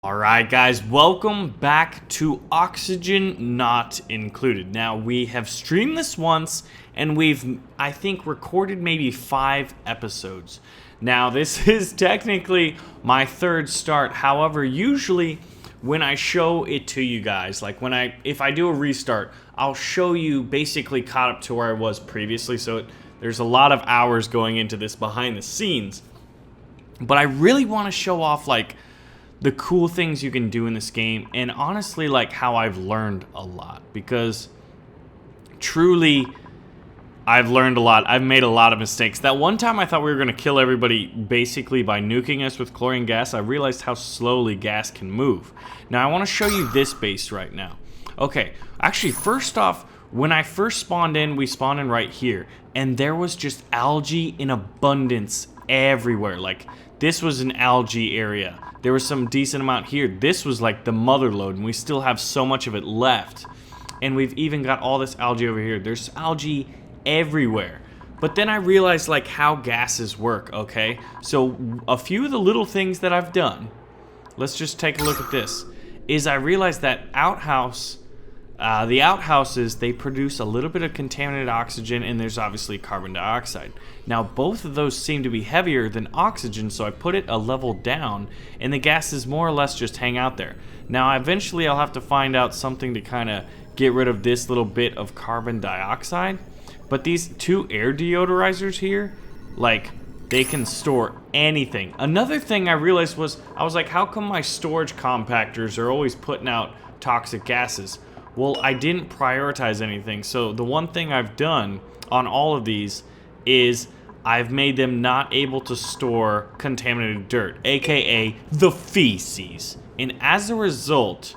Alright guys, welcome back to Oxygen Not Included. Now we have streamed this once and we've, I think, recorded maybe 5 episodes. Now this is technically my third start, however usually when I show it to you guys, like if I do a restart, I'll show you basically caught up to where I was previously, so there's a lot of hours going into this behind the scenes. But I really want to show off like the cool things you can do in this game, and honestly like how I've learned a lot, because truly I've learned a lot. I've made a lot of mistakes. That one time I thought we were going to kill everybody basically by nuking us with chlorine gas, I realized how slowly gas can move. Now I want to show you this base right now. Okay, actually first off, when I first spawned in, we spawned in right here, and there was just algae in abundance everywhere. Like, this was an algae area. There was some decent amount here. This was like the mother lode, and we still have so much of it left. And we've even got all this algae over here. There's algae everywhere. But then I realized like how gases work, okay? So a few of the little things that I've done, let's just take a look at this, is I realized that the outhouses, they produce a little bit of contaminated oxygen, and there's obviously carbon dioxide. Now both of those seem to be heavier than oxygen, so I put it a level down, and the gases more or less just hang out there. Now eventually I'll have to find out something to kind of get rid of this little bit of carbon dioxide, but these two air deodorizers here, like, they can store anything. Another thing I realized was, I was like, how come my storage compactors are always putting out toxic gases? Well, I didn't prioritize anything, so the one thing I've done on all of these is I've made them not able to store contaminated dirt, aka the feces. And as a result,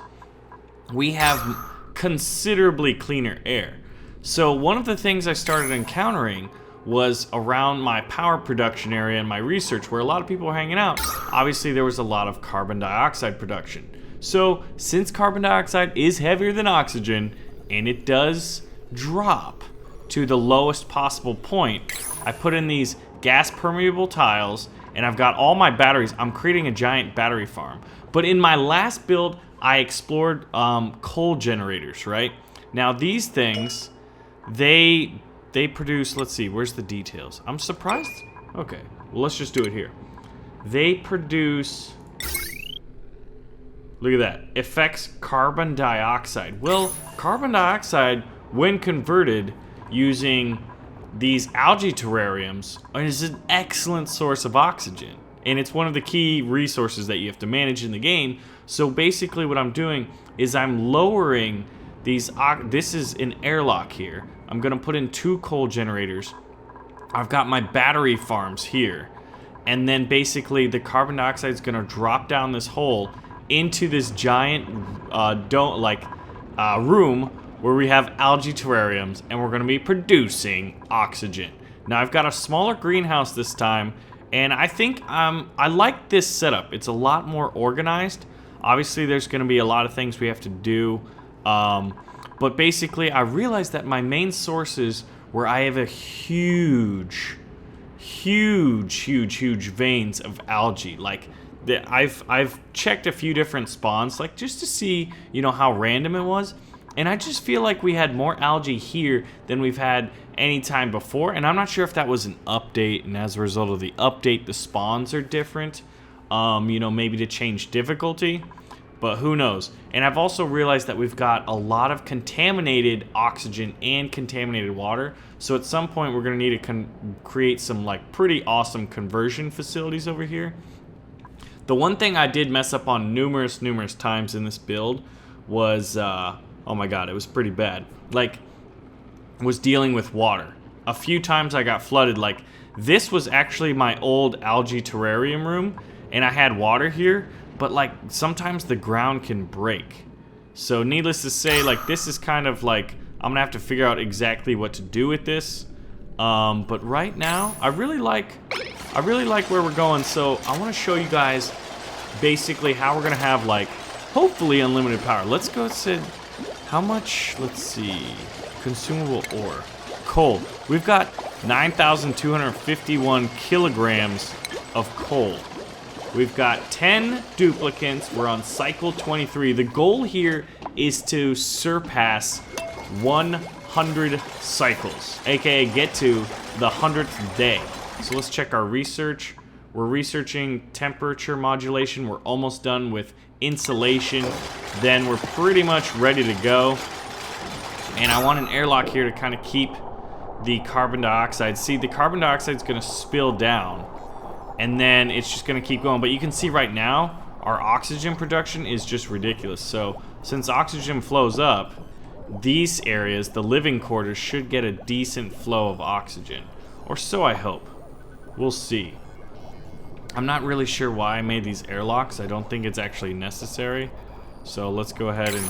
we have considerably cleaner air. So one of the things I started encountering was around my power production area and my research, where a lot of people were hanging out. Obviously there was a lot of carbon dioxide production. So since carbon dioxide is heavier than oxygen, and it does drop to the lowest possible point, I put in these gas permeable tiles, and I've got all my batteries. I'm creating a giant battery farm. But in my last build, I explored coal generators, right? Now these things, they produce, let's see, where's the details? I'm surprised. Okay, well let's just do it here. They produce, look at that, affects carbon dioxide. Well, carbon dioxide, when converted using these algae terrariums, is an excellent source of oxygen. And it's one of the key resources that you have to manage in the game. So basically what I'm doing is I'm lowering these, this is an airlock here. I'm gonna put in 2 coal generators. I've got my battery farms here. And then basically the carbon dioxide is gonna drop down this hole into this giant room where we have algae terrariums, and we're going to be producing oxygen. Now I've got a smaller greenhouse this time, and I think I like this setup. It's a lot more organized. Obviously there's going to be a lot of things we have to do, but basically I realized that my main sources where I have a huge veins of algae, like I've checked a few different spawns, like just to see, you know, how random it was, and I just feel like we had more algae here than we've had any time before, and I'm not sure if that was an update, and as a result of the update the spawns are different, you know, maybe to change difficulty, but who knows. And I've also realized that we've got a lot of contaminated oxygen and contaminated water, so at some point we're going to need to create some like pretty awesome conversion facilities over here. The one thing I did mess up on numerous times in this build was, oh my god, it was pretty bad. Like, was dealing with water. A few times I got flooded. Like, this was actually my old algae terrarium room, and I had water here, but like, sometimes the ground can break. So needless to say, like, this is kind of like, I'm gonna have to figure out exactly what to do with this. But right now, I really like where we're going, so I want to show you guys basically how we're gonna have, like, hopefully unlimited power. Let's go to how much, let's see, consumable ore, coal. We've got 9,251 kilograms of coal. We've got 10 duplicants. We're on cycle 23. The goal here is to surpass 100 cycles, aka get to the 100th day. So let's check our research. We're researching temperature modulation. We're almost done with insulation. Then we're pretty much ready to go. And I want an airlock here to kind of keep the carbon dioxide. See, the carbon dioxide is going to spill down, and then it's just going to keep going. But you can see right now, our oxygen production is just ridiculous. So since oxygen flows up, these areas, the living quarters, should get a decent flow of oxygen. Or so I hope. We'll see. I'm not really sure why I made these airlocks. I don't think it's actually necessary. So let's go ahead and...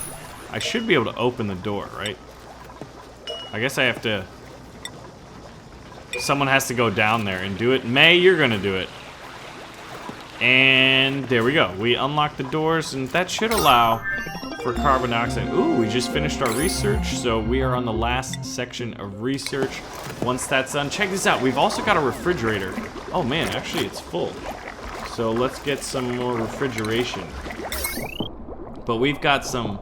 I should be able to open the door, right? I guess I have to... Someone has to go down there and do it. May, you're gonna do it. And there we go. We unlock the doors, and that should allow for carbon dioxide. Ooh, we just finished our research, so we are on the last section of research. Once that's done, check this out. We've also got a refrigerator. Oh man, actually it's full. So let's get some more refrigeration. But we've got some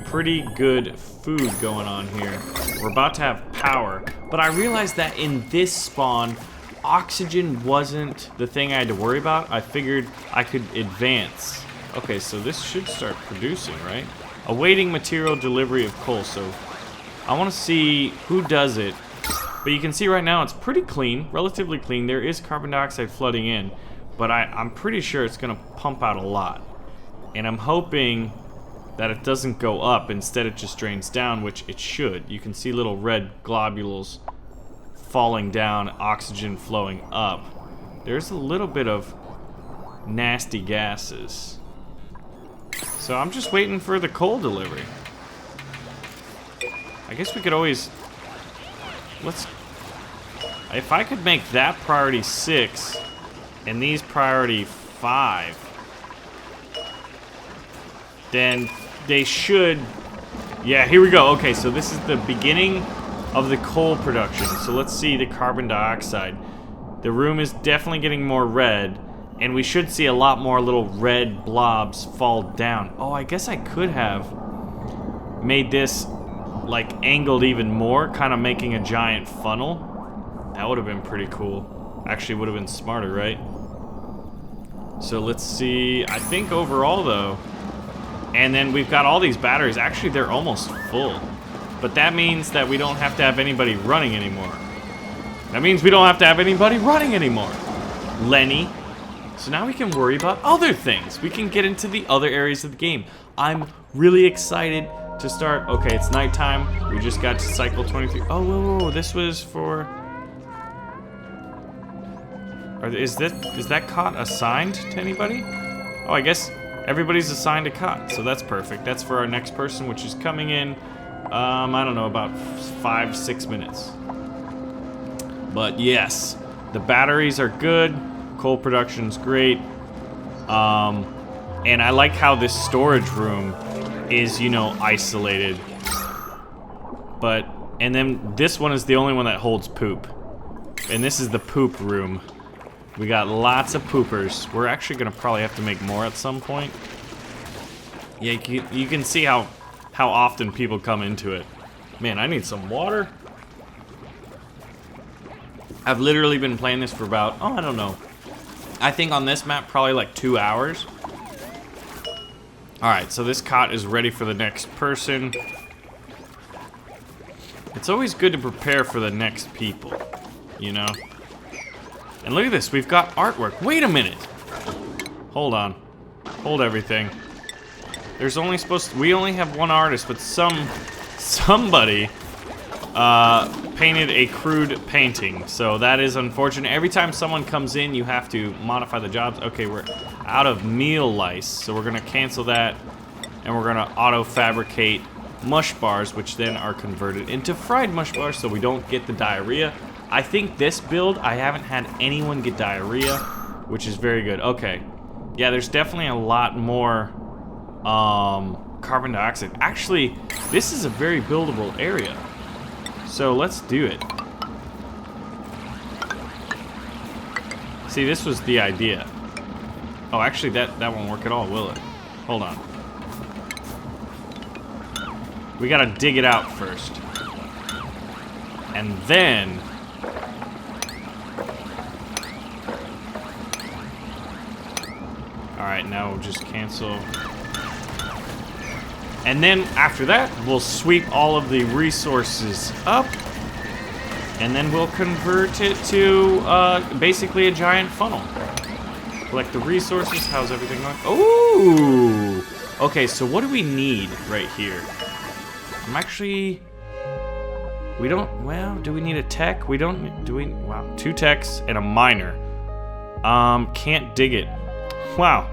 pretty good food going on here. We're about to have power, but I realized that in this spawn, oxygen wasn't the thing I had to worry about. I figured I could advance. Okay, so this should start producing, right? Awaiting material delivery of coal. So I want to see who does it. But you can see right now it's pretty clean, relatively clean. There is carbon dioxide flooding in, but I'm pretty sure it's going to pump out a lot. And I'm hoping that it doesn't go up. Instead, it just drains down, which it should. You can see little red globules falling down, oxygen flowing up. There's a little bit of nasty gases. So I'm just waiting for the coal delivery. I guess we could always... If I could make that priority 6 and these priority 5, then they should... Yeah, here we go. Okay, so this is the beginning of the coal production. So let's see the carbon dioxide. The room is definitely getting more red, and we should see a lot more little red blobs fall down. Oh, I guess I could have made this like angled even more, kind of making a giant funnel. That would have been pretty cool. Actually, would have been smarter, right? So let's see. I think overall though, and then we've got all these batteries. Actually, they're almost full. But that means that we don't have to have anybody running anymore. That means we don't have to have anybody running anymore, Lenny. So now we can worry about other things. We can get into the other areas of the game. I'm really excited to start. Okay, it's nighttime. We just got to cycle 23. Oh, whoa, this was for... Is that cot assigned to anybody? Oh, I guess everybody's assigned a cot, so that's perfect. That's for our next person, which is coming in, I don't know, about 5-6 minutes. But yes, the batteries are good. Coal production's great. And I like how this storage room is, you know, isolated. And then this one is the only one that holds poop. And this is the poop room. We got lots of poopers. We're actually gonna probably have to make more at some point. Yeah, you can see how often people come into it. Man, I need some water. I've literally been playing this for about, I don't know. I think on this map, probably like 2 hours. Alright, so this cot is ready for the next person. It's always good to prepare for the next people, you know? And look at this, we've got artwork. Wait a minute! Hold on. Hold everything. There's only we only have one artist, but somebody painted a crude painting. So that is unfortunate. Every time someone comes in, you have to modify the jobs. Okay, we're out of meal lice, so we're gonna cancel that, and we're gonna auto-fabricate mush bars, which then are converted into fried mush bars so we don't get the diarrhea. I think this build, I haven't had anyone get diarrhea, which is very good. Okay. Yeah, there's definitely a lot more carbon dioxide. Actually, this is a very buildable area. So let's do it. See, this was the idea. Oh, actually, that won't work at all, will it? Hold on. We gotta dig it out first. And then... Alright, now we'll just cancel. And then, after that, we'll sweep all of the resources up. And then we'll convert it to, basically a giant funnel. Collect the resources. How's everything going? Ooh! Okay, so what do we need right here? I'm actually... We don't... Well, do we need a tech? We don't... Do we... Wow, 2 techs and a miner. Can't dig it. Wow.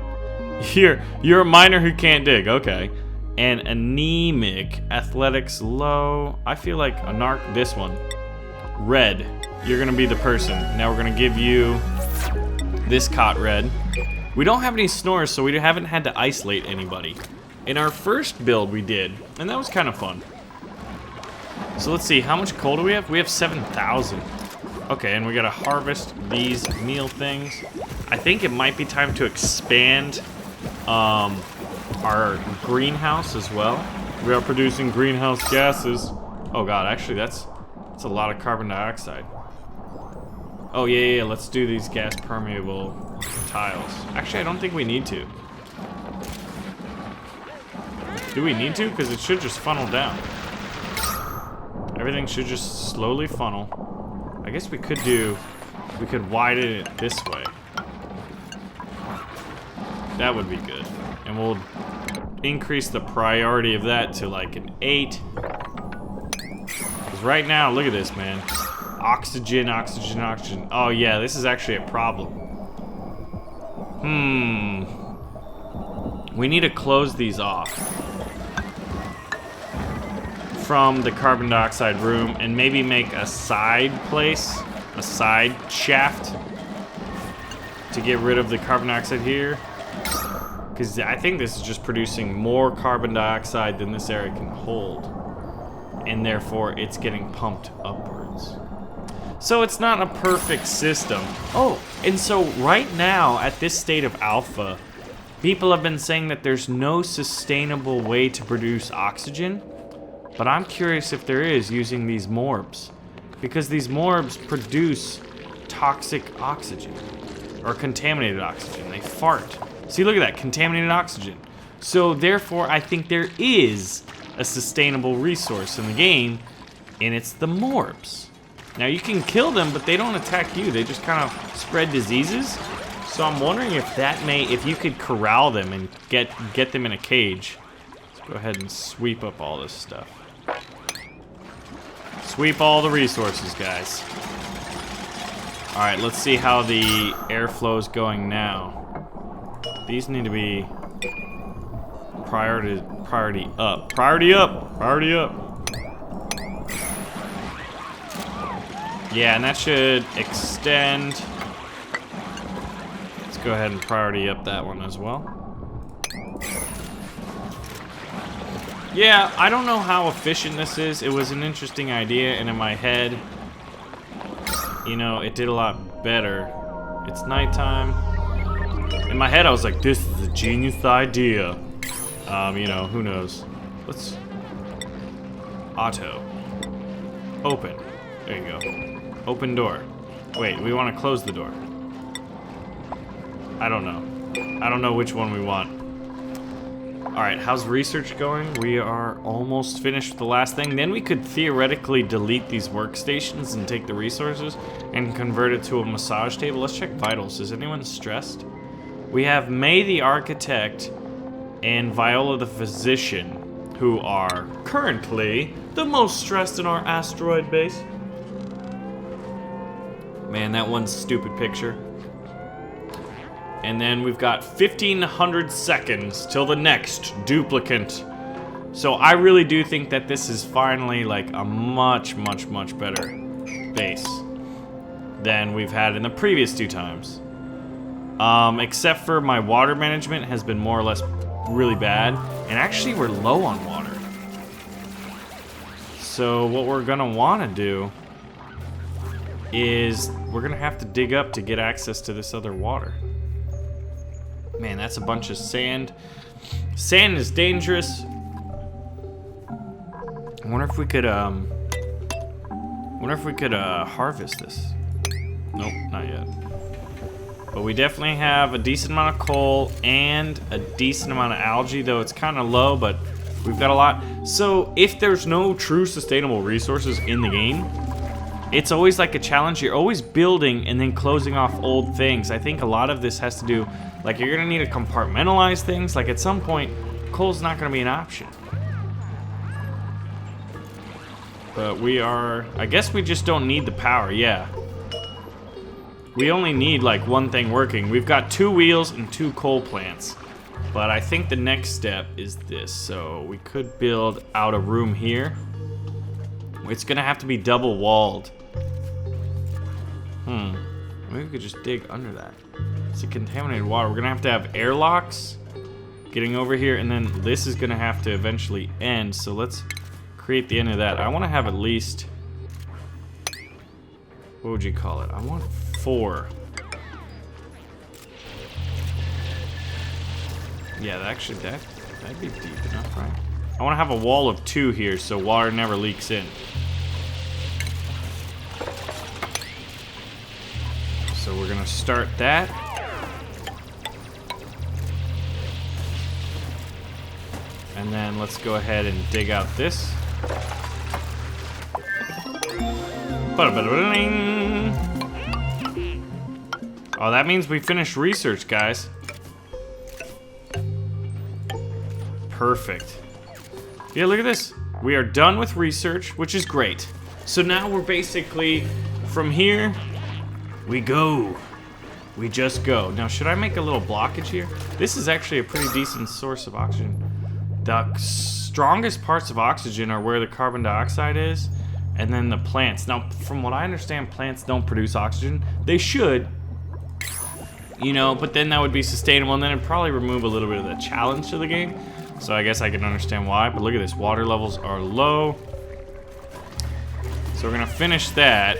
You're a miner who can't dig. Okay. And anemic. Athletics low. I feel like a narc... This one. Red. You're gonna be the person. Now we're gonna give you... This cot red. We don't have any snores, so we haven't had to isolate anybody. In our first build we did, and that was kind of fun. So let's see, how much coal do we have? We have 7,000. Okay, and we gotta harvest these meal things. I think it might be time to expand our greenhouse as well. We are producing greenhouse gases. Oh god, actually that's a lot of carbon dioxide. Oh yeah, let's do these gas permeable tiles. Actually, I don't think we need to. Do we need to? Because it should just funnel down. Everything should just slowly funnel. I guess we could widen it this way. That would be good. And we'll increase the priority of that to like an 8. Because right now, look at this, man. Oxygen, oxygen, oxygen. Oh yeah, this is actually a problem. We need to close these off from the carbon dioxide room and maybe make a side place, a side shaft to get rid of the carbon dioxide here. Because I think this is just producing more carbon dioxide than this area can hold. And therefore, it's getting pumped upwards. So it's not a perfect system. Oh, and so right now, at this state of alpha, people have been saying that there's no sustainable way to produce oxygen. But I'm curious if there is using these morbs. Because these morbs produce toxic oxygen. Or contaminated oxygen. They fart. See, look at that. Contaminated oxygen. So therefore, I think there is a sustainable resource in the game. And it's the morbs. Now you can kill them, but they don't attack you. They just kind of spread diseases. So I'm wondering if if you could corral them and get them in a cage. Let's go ahead and sweep up all this stuff. Sweep all the resources, guys. All right, let's see how the airflow is going now. These need to be priority up. Priority up. Priority up. Yeah, and that should extend. Let's go ahead and priority up that one as well. Yeah, I don't know how efficient this is. It was an interesting idea, and in my head, you know, it did a lot better. It's nighttime. In my head, I was like, this is a genius idea. You know, who knows? Let's... Auto. Open. There you go. Open door. Wait, we want to close the door. I don't know. I don't know which one we want. Alright, how's research going? We are almost finished with the last thing. Then we could theoretically delete these workstations and take the resources and convert it to a massage table. Let's check vitals. Is anyone stressed? We have May the architect and Viola the physician, who are currently the most stressed in our asteroid base. Man, that one stupid picture. And then we've got 1,500 seconds till the next duplicate. So I really do think that this is finally like a much, much, much better base than we've had in the previous 2 times. Except for my water management has been more or less really bad. And actually we're low on water. So what we're gonna wanna do is we're gonna have to dig up to get access to this other water. Man, that's a bunch of sand. Sand is dangerous. I wonder if we could, harvest this. Nope, not yet. But we definitely have a decent amount of coal and a decent amount of algae, though it's kind of low, but we've got a lot. So if there's no true sustainable resources in the game, it's always like a challenge. You're always building and then closing off old things. I think a lot of this has to do, like, you're gonna need to compartmentalize things. Like, at some point, coal's not gonna be an option. But we are, I guess we just don't need the power, yeah. We only need like one thing working. We've got 2 wheels and 2 coal plants. But I think the next step is this. So we could build out a room here. It's gonna have to be double walled. Maybe we could just dig under that. It's a contaminated water. We're gonna have airlocks getting over here, and then this is gonna have to eventually end. So let's create the end of that. I wanna have at least, what would you call it? I want 4. Yeah, that'd be deep enough, right? I want to have a wall of 2 here so water never leaks in. So we're gonna start that. And then let's go ahead and dig out this. Oh, that means we finished research, guys. Perfect. Yeah, look at this. We are done with research, which is great. So now we're basically, from here, we go. We just go. Now, should I make a little blockage here? This is actually a pretty decent source of oxygen. The strongest parts of oxygen are where the carbon dioxide is, and then the plants. Now, from what I understand, plants don't produce oxygen. They should, you know, but then that would be sustainable, and then it'd probably remove a little bit of the challenge to the game. So I guess I can understand why, but look at this. Water levels are low. So we're gonna finish that.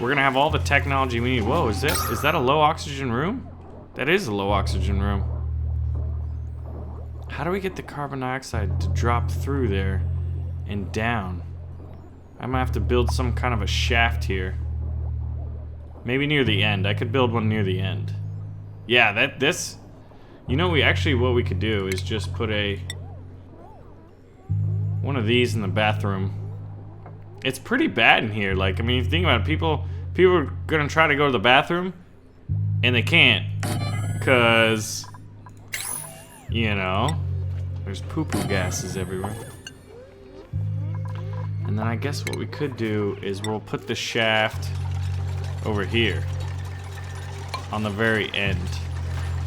We're gonna have all the technology we need. Whoa, is that a low oxygen room? That is a low oxygen room. How do we get the carbon dioxide to drop through there and down? I might have to build some kind of a shaft here. Maybe near the end. I could build one near the end. Yeah, you know, what we could do is just put one of these in the bathroom. It's pretty bad in here. Like, I mean, if you think about it, people are gonna try to go to the bathroom, and they can't, cause, you know, there's poo-poo gases everywhere. And then I guess what we could do is we'll put the shaft over here on the very end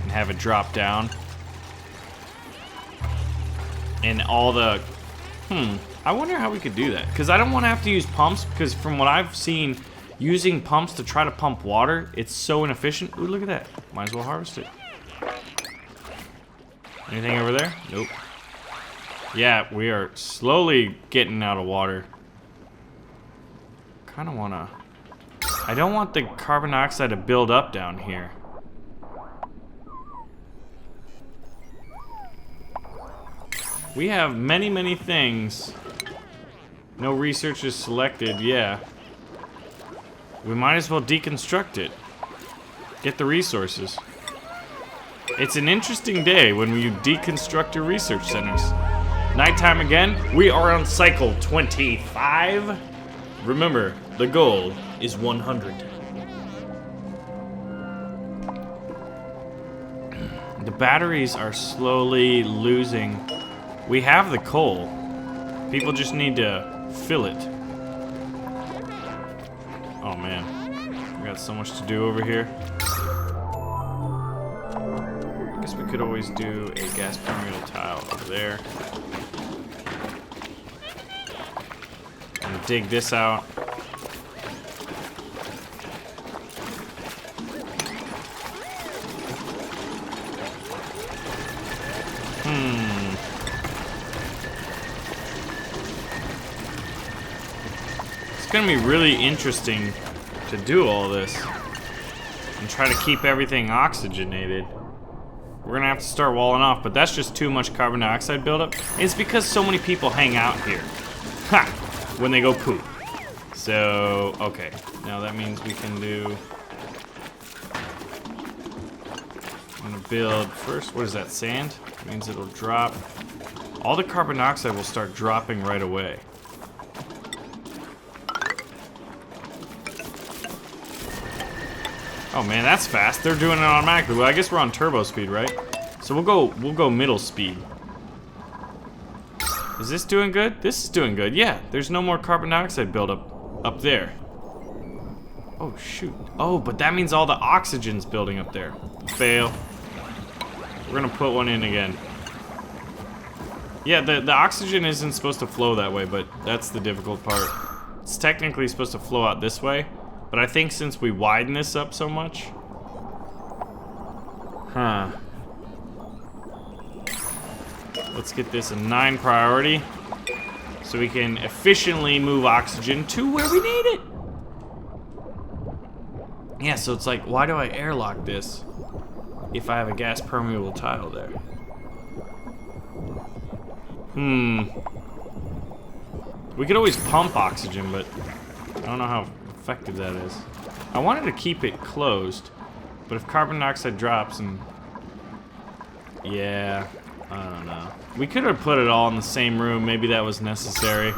and have it drop down. And all the, I wonder how we could do that, because I don't want to have to use pumps, because from what I've seen, using pumps to try to pump water, it's so inefficient. Ooh, look at that. Might as well harvest it. Anything over there? Nope. Yeah, we are slowly getting out of water. Kind of want to, I don't want the carbon dioxide to build up down here. We have many, many things. No research is selected, yeah. We might as well deconstruct it. Get the resources. It's an interesting day when you deconstruct your research centers. Nighttime again. We are on cycle 25. Remember, the goal is 100. The batteries are slowly losing. We have the coal. People just need to fill it. Oh man, we got so much to do over here. I guess we could always do a gas pyramidal tile over there. And dig this out. It's gonna be really interesting to do all this and try to keep everything oxygenated. we're gonna have to start walling off, but that's just too much carbon dioxide buildup. It's because so many people hang out here. Ha! When they go poop. So, okay. Now that means we can do... I'm gonna build first, what is that, sand? That means it'll drop. All the carbon dioxide will start dropping right away. Oh man, that's fast. They're doing it automatically. Well, I guess we're on turbo speed, right? So we'll go middle speed. Is this doing good? This is doing good. Yeah, there's no more carbon dioxide buildup up there. Oh shoot. Oh, but that means all the oxygen's building up there. Fail. We're gonna put one in again. Yeah, the oxygen isn't supposed to flow that way, but that's the difficult part. It's technically supposed to flow out this way, but I think since we widen this up so much... Huh. Let's get this a 9 priority, so we can efficiently move oxygen to where we need it. Yeah, so it's like, why do I airlock this if I have a gas permeable tile there? We could always pump oxygen, but I don't know how effective that is. I wanted to keep it closed, but if carbon dioxide drops and... Yeah, I don't know. We could have put it all in the same room. Maybe that was necessary.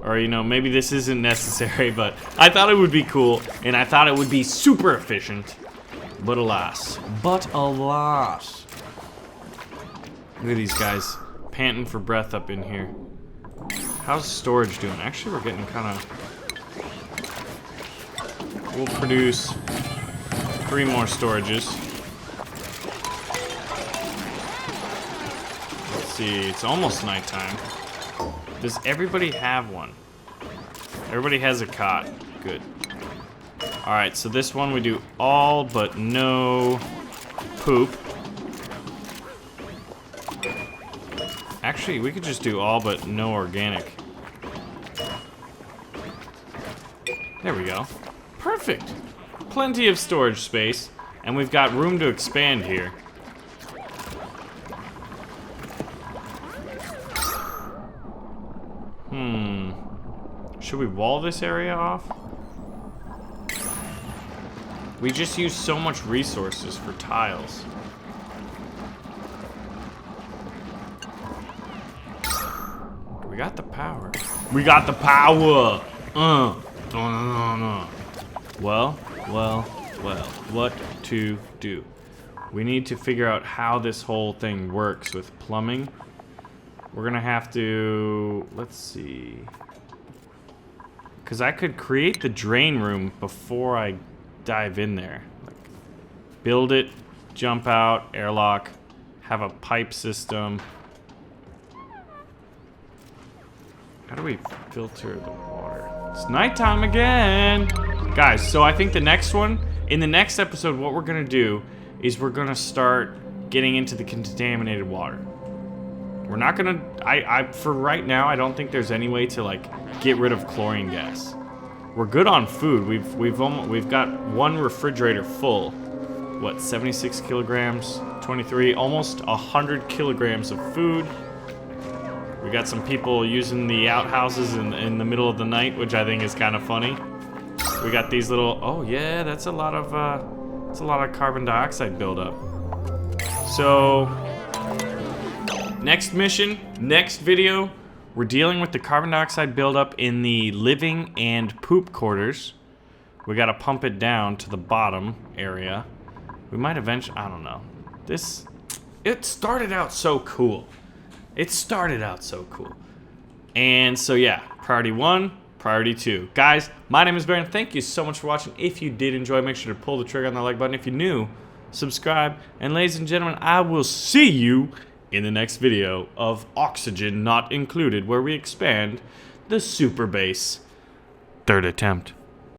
Or, you know, maybe this isn't necessary, but I thought it would be cool, and I thought it would be super efficient. But alas. But alas. Look at these guys panting for breath up in here. How's storage doing? Actually, we're getting kind of... We'll produce 3 more storages. Let's see, it's almost nighttime. Does everybody have one? Everybody has a cot. Good. Alright, so this one we do all but no poop. Actually, we could just do all but no organic. There we go. Perfect. Plenty of storage space, and we've got room to expand here. Should we wall this area off? We just use so much resources for tiles. We got the power. We got the power! Well, what to do? We need to figure out how this whole thing works with plumbing. We're gonna have to... Let's see... Because I could create the drain room before I dive in there. Like, build it, jump out, airlock, have a pipe system. How do we filter the water? It's nighttime again! Guys, so I think the next one, in the next episode, what we're gonna do is we're gonna start getting into the contaminated water. We're not gonna, for right now, I don't think there's any way to like get rid of chlorine gas. We're good on food. We've got one refrigerator full. What, 76 kilograms, 23, almost 100 kilograms of food. We got some people using the outhouses in the middle of the night, which I think is kind of funny. We got these little, oh yeah, that's a lot of carbon dioxide buildup. So, next mission, next video, we're dealing with the carbon dioxide buildup in the living and poop quarters. We gotta pump it down to the bottom area. We might eventually, I don't know. It started out so cool. And so yeah, priority 1, priority 2. Guys, my name is Baron. Thank you so much for watching. If you did enjoy, make sure to pull the trigger on that like button. If you're new, subscribe. And ladies and gentlemen, I will see you in the next video of Oxygen Not Included, where we expand the super base. 3rd attempt.